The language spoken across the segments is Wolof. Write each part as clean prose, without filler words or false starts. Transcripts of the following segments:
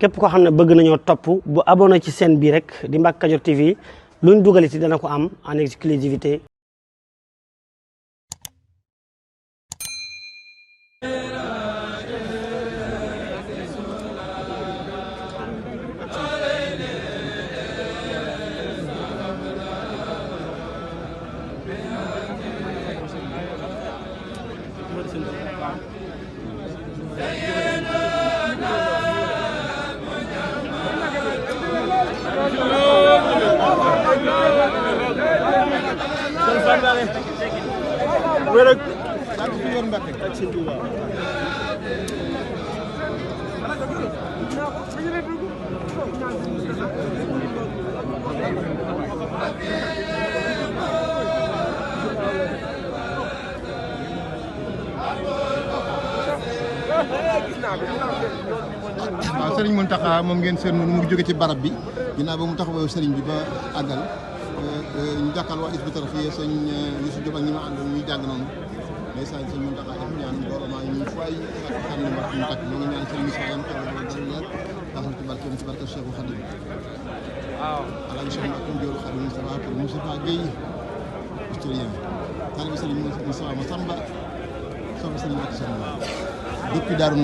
képp koo xam ne bëgg nañoo topp bu abonné ci chaîne bi rek di Mbacke Kadior TV luñ dugaliti dana ko am en exclusivité. Serigne Mountakha moom ngeen seen mu ngi jóge ci barab bi ginnaaw ba mu taxawoo Serigne bi ba àggal ñu jàkkal waa Hizbut Tarqiyyah sëñ Youssou Diop ak ñi ma ànd ñuy jàng noonu ndeysaan sëñ Mountakha def ñaan gouvernement yi ñuy fay xam ne wax ñu takk ñu ngi ñaan Serigne Moussa yam xel dara leer taxal ci barkeem ci barke Cheikhou Khadim waaw alaji Cheikh ak Ndiolu Khadim Moustapha pour Moustapha Gueye historien taalibe Serigne Moustapha massamba soxna Serigne Mati Soxna depuis Darou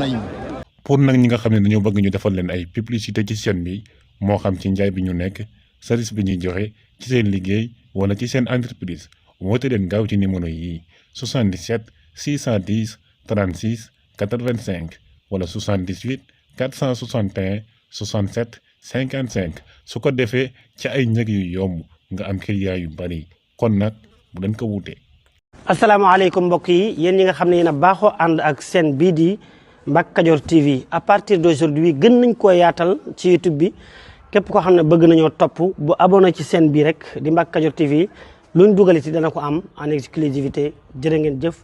pour nag ñi nga xam ne dañoo bëgg ñu defal leen ay publicité ci chaîne bi moo xam ci njaay bi ñu nekk service bi ñuy joxe ci seen liggéey wala ci seen entreprise woote leen gaaw ci numéro yi 77 610 36 85 wala 78 461 67 55 su ko defee ci ay njëg yu yomb nga am client yu bari kon nag bu leen ko wuute. asalaamaaleykum mbokk yi yéen ñi nga xam ne yéen a baaxoo ànd ak chaîne bii di Mbacke Kadior TV à partir d'aujourd'hui gën nañ koo yaatal ci YouTube bi képp koo xam ne bëgg nañoo topp bu abonné ci chaîne bi rek di Mbacke Kadior TV luñ dugaliti dana ko am en exclusivité jërë ngeen jëf.